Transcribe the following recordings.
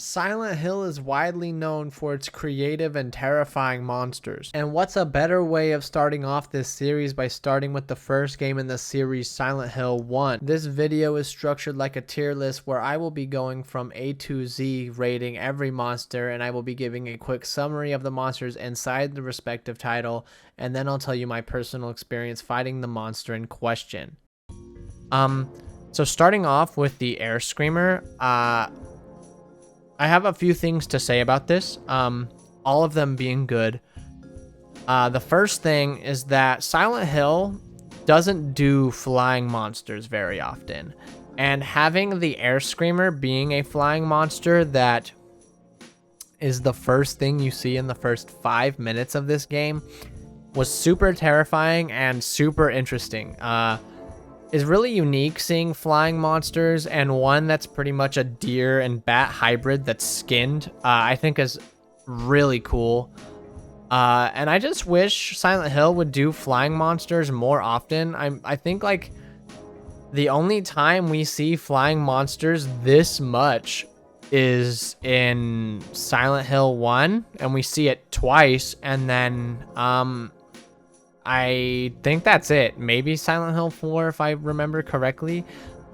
Silent Hill is widely known for its creative and terrifying monsters. And what's a better way of starting off this series by starting with the first game in the series, Silent Hill 1. This video is structured like a tier list where I will be going from A to Z rating every monster, and I will be giving a quick summary of the monsters inside the respective title, and then I'll tell you my personal experience fighting the monster in question. So starting off with the Air Screamer, I have a few things to say about this, all of them being good. The first thing is that Silent Hill doesn't do flying monsters very often. And having the Air Screamer being a flying monster that is the first thing you see in the first 5 minutes of this game was super terrifying and super interesting. Is really unique seeing flying monsters, and one that's pretty much a deer and bat hybrid that's skinned, I think is really cool. And I just wish Silent Hill would do flying monsters more often. I think like the only time we see flying monsters this much is in Silent Hill 1, and we see it twice, and then I think that's it. Maybe Silent Hill 4 if I remember correctly.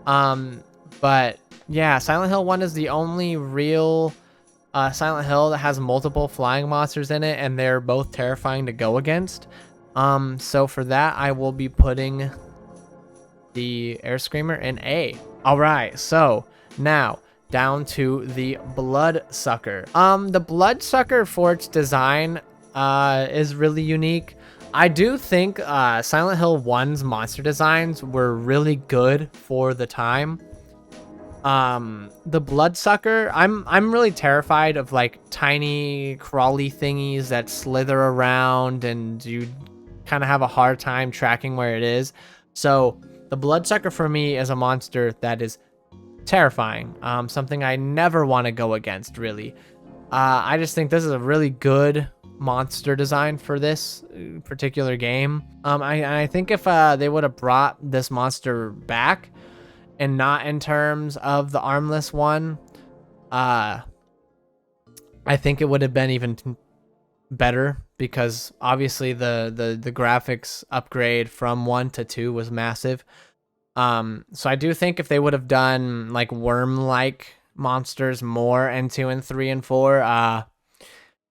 But yeah, Silent Hill 1 is the only real Silent Hill that has multiple flying monsters in it, and they're both terrifying to go against. So for that, I will be putting the Air Screamer in A. Alright, so now down to the Bloodsucker. The Bloodsucker, for its design, is really unique. I do think Silent Hill 1's monster designs were really good for the time. The Bloodsucker, I'm really terrified of like tiny crawly thingies that slither around and you kind of have a hard time tracking where it is. So the Bloodsucker for me is a monster that is terrifying. Something I never want to go against, really. I just think this is a really good monster design for this particular game. I think if they would have brought this monster back and not in terms of the armless one, I think it would have been even better, because obviously the graphics upgrade from 1 to 2 was massive. So I do think if they would have done like worm-like monsters more in 2 and 3 and 4,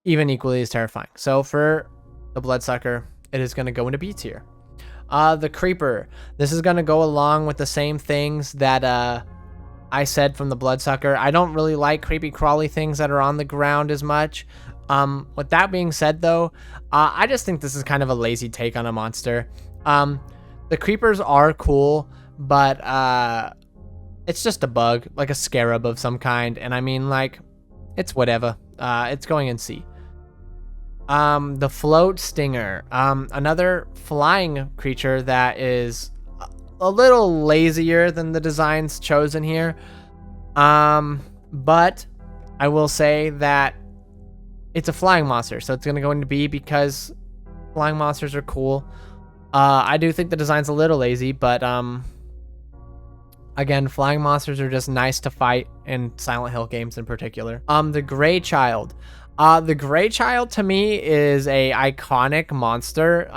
even equally as terrifying. So for the Bloodsucker, it is going to go into B tier. The Creeper. This is going to go along with the same things that I said from the Bloodsucker. I don't really like creepy crawly things that are on the ground as much. With that being said, though, I just think this is kind of a lazy take on a monster. The Creepers are cool, but it's just a bug, like a scarab of some kind. And I mean, like, it's whatever. It's going in C. The Float Stinger, another flying creature that is a little lazier than the designs chosen here. But I will say that it's a flying monster, so it's going to go into B because flying monsters are cool. I do think the design's a little lazy, but again, flying monsters are just nice to fight in Silent Hill games in particular. The Gray Child. The Gray Child to me is a iconic monster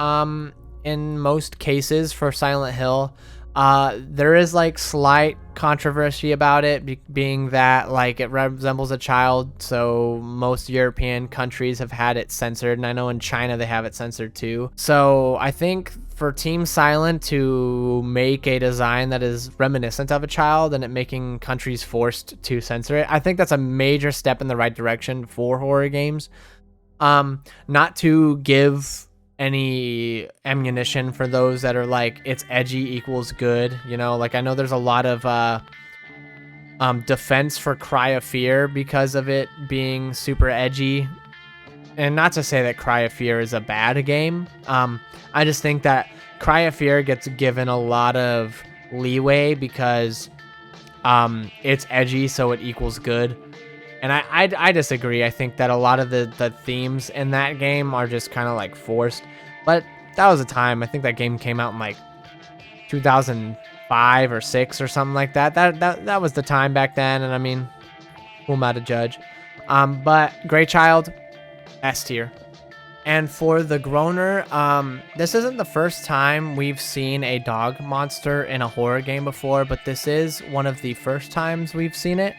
in most cases for Silent Hill. There is like slight controversy about it being that like it resembles a child, so most European countries have had it censored, and I know in China they have it censored too. So I think for Team Silent to make a design that is reminiscent of a child and it making countries forced to censor it, I think that's a major step in the right direction for horror games. Not to give any ammunition for those that are like it's edgy equals good, you know, like I know there's a lot of defense for Cry of Fear because of it being super edgy, and not to say that Cry of Fear is a bad game. I just think that Cry of Fear gets given a lot of leeway because it's edgy, so it equals good. And I disagree. I think that a lot of the themes in that game are just kind of like forced. But that was a time. I think that game came out in like 2005 or 6 or something like that. That was the time back then. And I mean, Who am I to judge? But Grey Child, S tier. And for the Groaner, this isn't the first time we've seen a dog monster in a horror game before, but this is one of the first times we've seen it.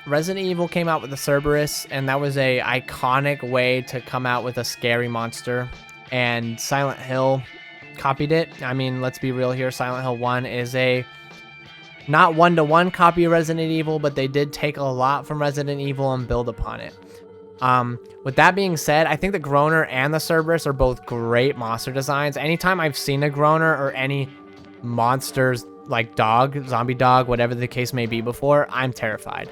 Resident Evil came out with the Cerberus, and that was a iconic way to come out with a scary monster. And Silent Hill copied it. I mean, let's be real here. Silent Hill 1 is a not one-to-one copy of Resident Evil, but they did take a lot from Resident Evil and build upon it. With that being said, I think the Groaner and the Cerberus are both great monster designs. Anytime I've seen a Groaner or any monsters like dog, zombie dog, whatever the case may be before, I'm terrified.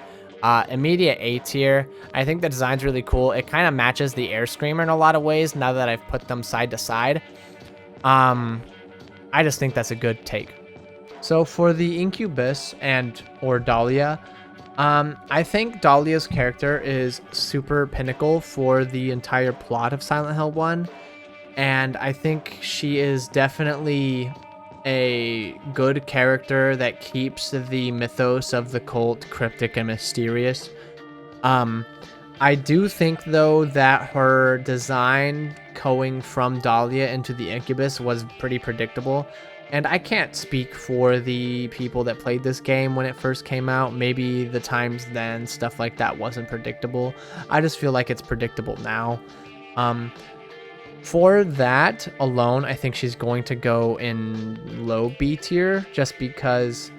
Immediate A tier. I think the design's really cool. It kind of matches the Air Screamer in a lot of ways now that I've put them side to side. I just think that's a good take. So for the Incubus or Dahlia, I think Dahlia's character is super pinnacle for the entire plot of Silent Hill 1. And I think she is definitely a good character that keeps the mythos of the cult cryptic and mysterious. I do think, though, that her design going from Dahlia into the Incubus was pretty predictable. And I can't speak for the people that played this game when it first came out. Maybe the times then, stuff like that wasn't predictable. I just feel like it's predictable now. For that alone, I think she's going to go in low B tier just because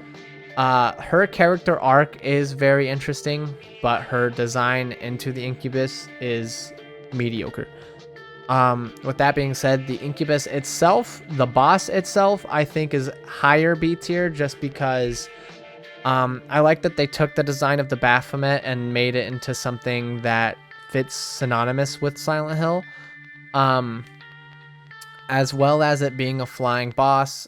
her character arc is very interesting, but her design into the Incubus is mediocre. With that being said, the Incubus itself, the boss itself, I think is higher B tier just because I like that they took the design of the Baphomet and made it into something that fits synonymous with Silent Hill. As well as it being a flying boss.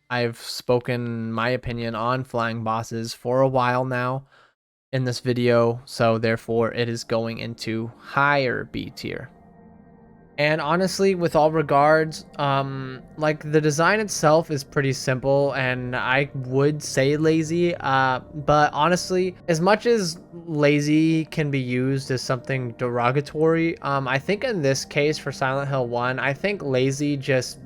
I've spoken my opinion on flying bosses for a while now in this video, so therefore it is going into higher B tier. And honestly, with all regards, like the design itself is pretty simple and I would say lazy, but honestly, as much as lazy can be used as something derogatory, I think in this case for Silent Hill 1, I think lazy just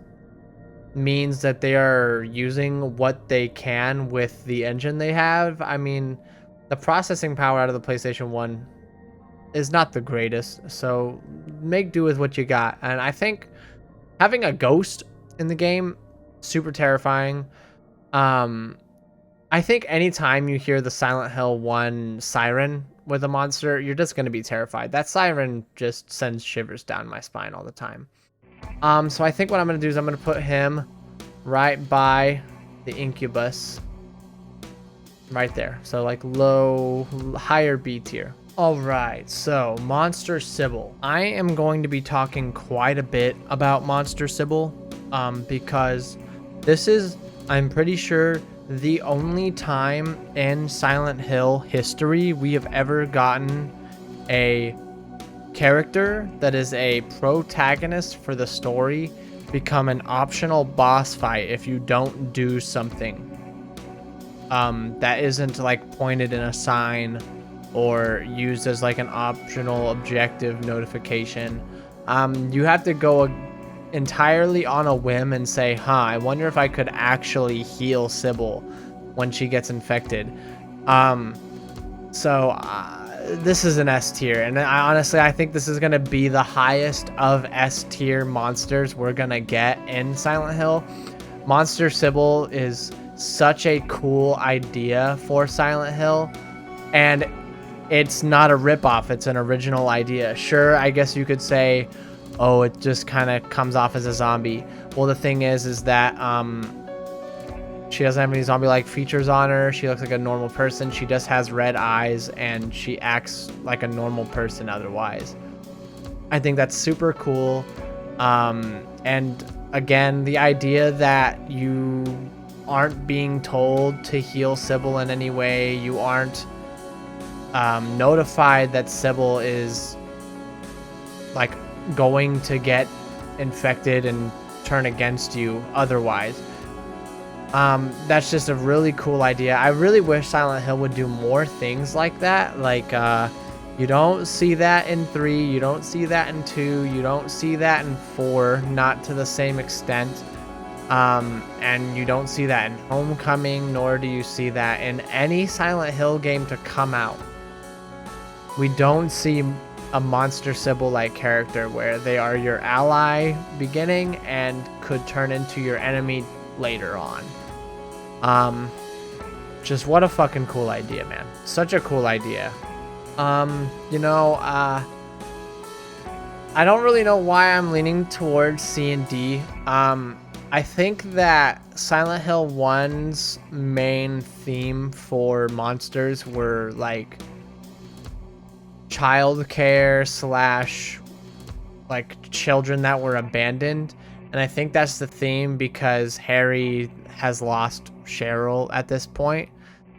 means that they are using what they can with the engine they have. I mean, the processing power out of the PlayStation 1 is not the greatest, so make do with what you got. And I think having a ghost in the game, super terrifying. I think anytime you hear the Silent Hill 1 siren with a monster, you're just going to be terrified. That siren just sends shivers down my spine all the time. So I think what I'm going to do is I'm going to put him right by the Incubus. Right there. So like higher B tier. Alright, so Monster Cybil. I am going to be talking quite a bit about Monster Cybil because this is, I'm pretty sure, the only time in Silent Hill history we have ever gotten a character that is a protagonist for the story become an optional boss fight if you don't do something that isn't like pointed in a sign or used as like an optional objective notification. You have to go entirely on a whim and say, I wonder if I could actually heal Cybil when she gets infected. This is an S tier, and honestly I think this is going to be the highest of S tier monsters we're going to get in Silent Hill. Monster Cybil is such a cool idea for Silent Hill, and it's not a ripoff, it's an original idea. Sure, I guess you could say, oh, it just kind of comes off as a zombie. Well, the thing is that she doesn't have any zombie-like features on her. She looks like a normal person. She just has red eyes, and she acts like a normal person otherwise. I think that's super cool. And again, the idea that you aren't being told to heal Cybil in any way, you aren't notified that Cybil is like going to get infected and turn against you otherwise. That's just a really cool idea. I really wish Silent Hill would do more things like that. Like, you don't see that in 3, you don't see that in 2, you don't see that in 4, not to the same extent. And you don't see that in Homecoming, nor do you see that in any Silent Hill game to come out. We don't see a monster Cybil-like character where they are your ally beginning and could turn into your enemy later on. Just what a fucking cool idea, man. Such a cool idea. You know, I don't really know why I'm leaning towards C and D. I think that Silent Hill 1's main theme for monsters were like childcare slash like children that were abandoned. And I think that's the theme because Harry has lost Cheryl at this point.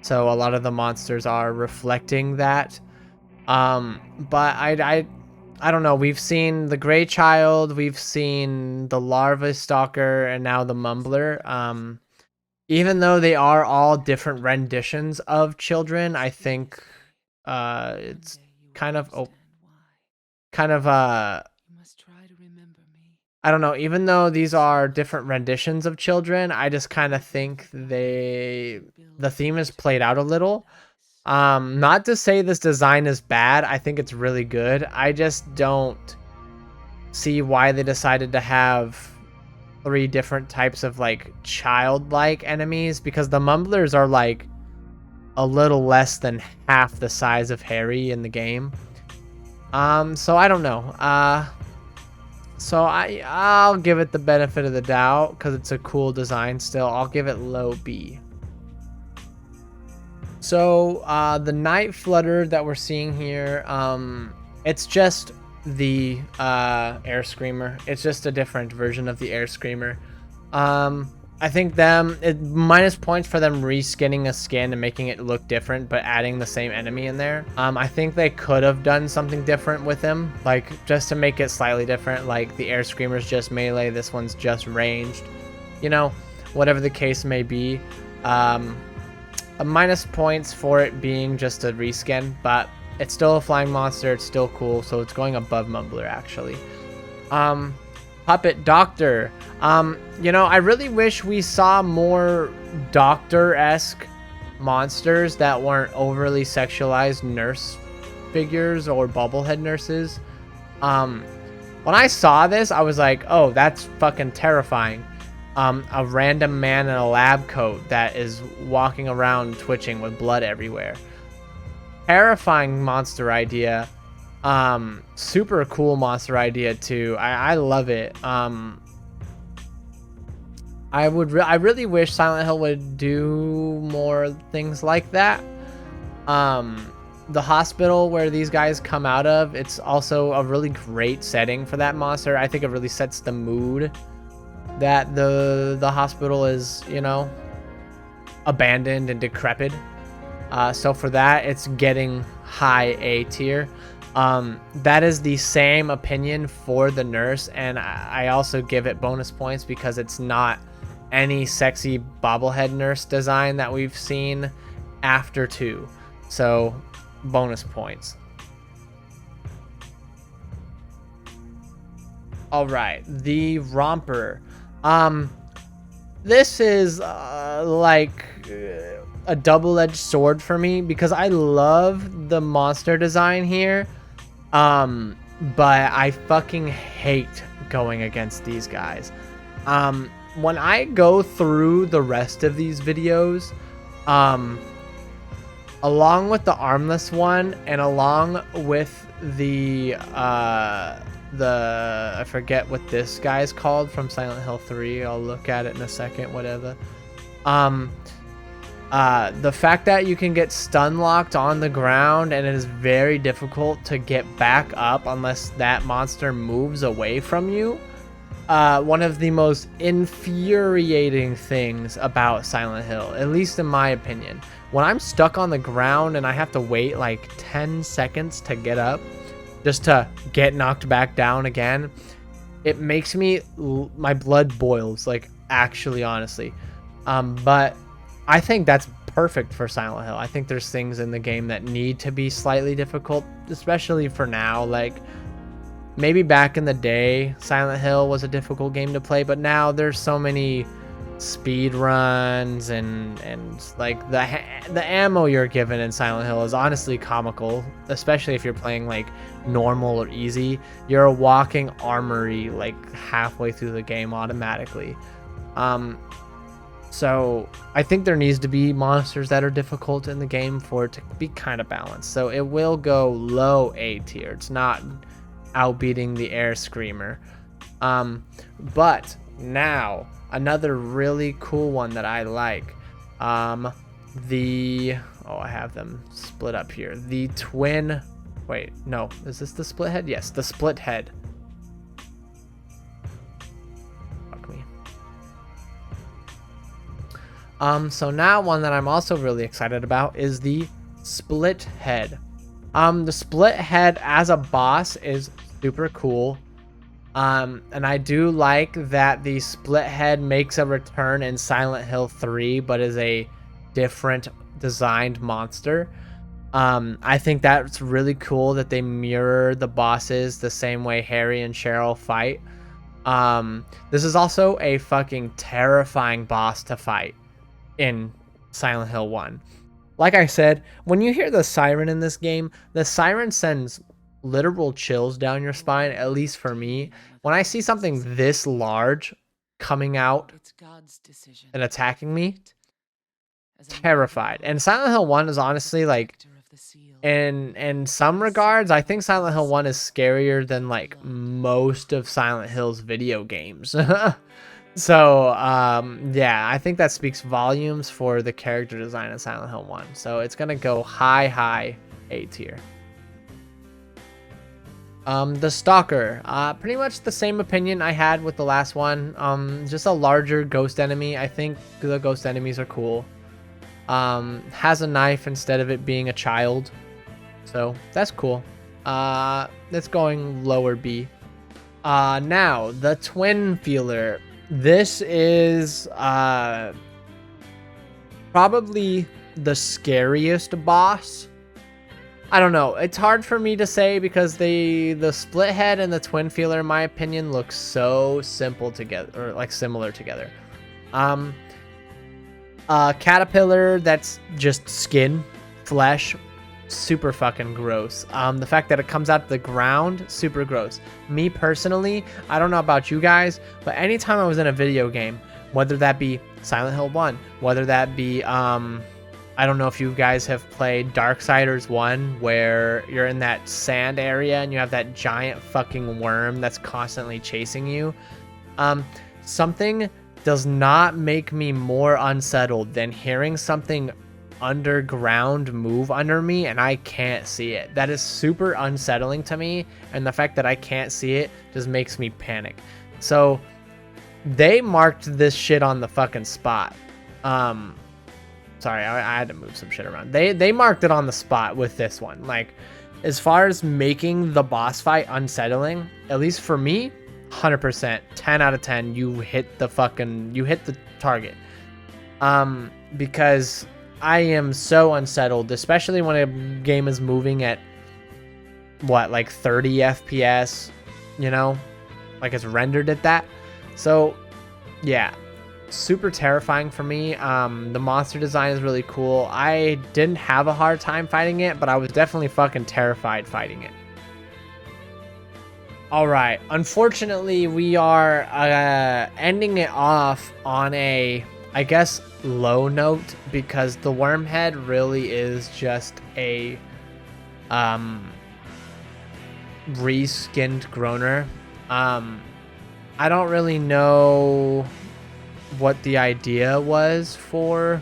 So a lot of the monsters are reflecting that. But I don't know. We've seen the Gray Child, we've seen the Larva Stalker, and now the Mumbler. Even though they are all different renditions of children, I think it's kind of I don't know. Even though these are different renditions of children, I just kind of think the theme is played out a little. Not to say this design is bad. I think it's really good. I just don't see why they decided to have 3 different types of like childlike enemies, because the Mumblers are like a little less than half the size of Harry in the game. So I don't know. So I'll give it the benefit of the doubt because it's a cool design still. I'll give it low B. So the Night Flutter that we're seeing here, it's just the Air Screamer. It's just a different version of the Air Screamer. I think minus points for them reskinning a skin and making it look different, but adding the same enemy in there. I think they could have done something different with him, like just to make it slightly different. Like the Air Screamer's just melee, this one's just ranged. You know, whatever the case may be. A minus points for it being just a reskin, but it's still a flying monster. It's still cool, so it's going above Mumbler actually. Puppet Doctor. You know, I really wish we saw more Doctor-esque monsters that weren't overly sexualized nurse figures or bobblehead nurses. When I saw this, I was like, oh, that's fucking terrifying. A random man in a lab coat that is walking around twitching with blood everywhere. Terrifying monster idea. Super cool monster idea too. I love it. I really wish Silent Hill would do more things like that. The hospital where these guys come out of, it's also a really great setting for that monster. I think it really sets the mood that the hospital is, you know, abandoned and decrepit. So for that, it's getting high A tier. That is the same opinion for the nurse, and I also give it bonus points because it's not any sexy bobblehead nurse design that we've seen after 2. So bonus points. All right, the Romper. This is like a double-edged sword for me because I love the monster design here, but I fucking hate going against these guys. When I go through the rest of these videos, along with the armless one and along with the I forget what this guy's called from Silent Hill 3. I'll look at it in a second, whatever. The fact that you can get stun locked on the ground and it is very difficult to get back up unless that monster moves away from you. One of the most infuriating things about Silent Hill, at least in my opinion. When I'm stuck on the ground and I have to wait like 10 seconds to get up just to get knocked back down again, it makes me, my blood boils, like actually, honestly. But I think that's perfect for Silent Hill. I think there's things in the game that need to be slightly difficult, especially for now. Like, maybe back in the day, Silent Hill was a difficult game to play, but now there's so many speed runs and like the ammo you're given in Silent Hill is honestly comical, especially if you're playing like normal or easy. You're a walking armory like halfway through the game automatically. So I think there needs to be monsters that are difficult in the game for it to be kind of balanced. So it will go low A tier. It's not outbeating the Air Screamer. But now another really cool one that I like, I have them split up here. The twin, wait, no, is this the split head? Yes, the split head. Fuck me. So now one that I'm also really excited about is the split head. The split head as a boss is super cool. And I do like that the split head makes a return in Silent Hill 3, but is a different designed monster. I think that's really cool that they mirror the bosses the same way Harry and Cheryl fight. This is also a fucking terrifying boss to fight in Silent Hill 1. Like I said, when you hear the siren in this game, the siren sends literal chills down your spine, at least for me. When I see something this large coming out and attacking me, terrified. And Silent Hill 1 is honestly like, in some regards, I think Silent Hill 1 is scarier than like most of Silent Hill's video games. So yeah, I think that speaks volumes for the character design in Silent Hill 1. So it's gonna go high A tier. The Stalker, pretty much the same opinion I had with the last one. Just a larger ghost enemy. I think the ghost enemies are cool. Has a knife instead of it being a child, so that's cool. It's going lower B. Now the Twin Feeler. This is probably the scariest boss. I don't know. It's hard for me to say because the split head and the Twin Feeler, in my opinion, look so simple together, or like similar together. Caterpillar that's just skin, flesh, super fucking gross. The fact that it comes out of the ground, super gross. Me personally, I don't know about you guys, but anytime I was in a video game, whether that be Silent Hill 1, whether that be I don't know if you guys have played Darksiders 1, where you're in that sand area and you have that giant fucking worm that's constantly chasing you. Something does not make me more unsettled than hearing something underground move under me and I can't see it. That is super unsettling to me, and the fact that I can't see it just makes me panic. So they marked this shit on the fucking spot. Sorry, I had to move some shit around. They marked it on the spot with this one. Like, as far as making the boss fight unsettling, at least for me, 100%, 10 out of 10, you hit the target. Because I am so unsettled, especially when a game is moving at what, like 30 FPS, you know, like it's rendered at that. So yeah, super terrifying for me. The monster design is really cool. I didn't have a hard time fighting it, but I was definitely fucking terrified fighting it. All right, unfortunately, we are ending it off on a, I guess, low note, because the Wormhead really is just a reskinned Groner. I don't really know what the idea was for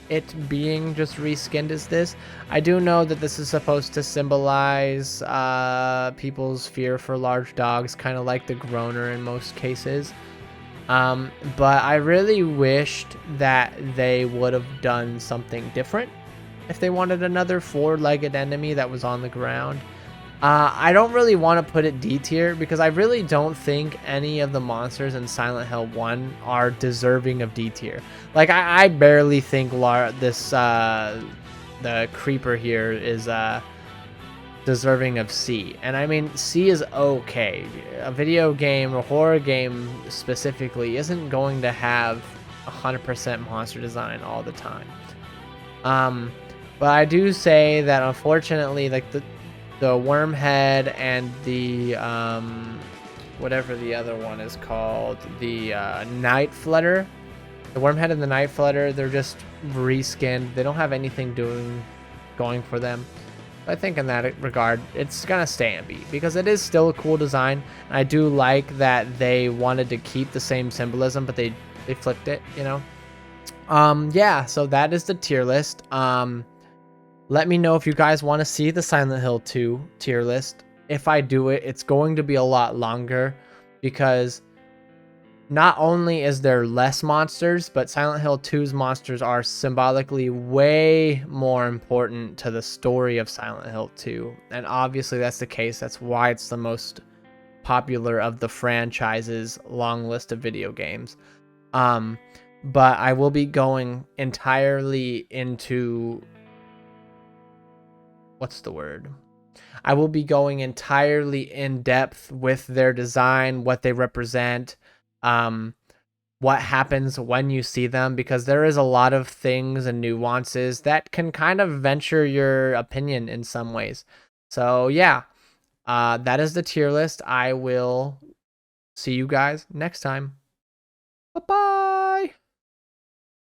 it being just reskinned as this. I do know that this is supposed to symbolize people's fear for large dogs, kind of like the Groner in most cases. But I really wished that they would have done something different if they wanted another four-legged enemy that was on the ground. I don't really want to put it D tier because I really don't think any of the monsters in Silent Hill 1 are deserving of D tier. Like, I barely think the creeper here is deserving of C. And I mean, C is okay. A video game, a horror game specifically, isn't going to have 100% monster design all the time. But I do say that unfortunately, like the worm head and the whatever the other one is called, the night flutter, the worm head and the night flutter, they're just reskinned. They don't have anything going for them. I think in that regard, it's gonna stay in B because it is still a cool design. I do like that they wanted to keep the same symbolism, but they flipped it, you know. Yeah, so that is the tier list. Let me know if you guys want to see the Silent Hill 2 tier list. If I do it, it's going to be a lot longer because not only is there less monsters, but Silent Hill 2's monsters are symbolically way more important to the story of Silent Hill 2. And obviously that's the case. That's why it's the most popular of the franchise's long list of video games. But I will be going entirely into... what's the word? I will be going entirely in depth with their design, what they represent, what happens when you see them, because there is a lot of things and nuances that can kind of venture your opinion in some ways. So yeah, that is the tier list. I will see you guys next time. Bye-bye.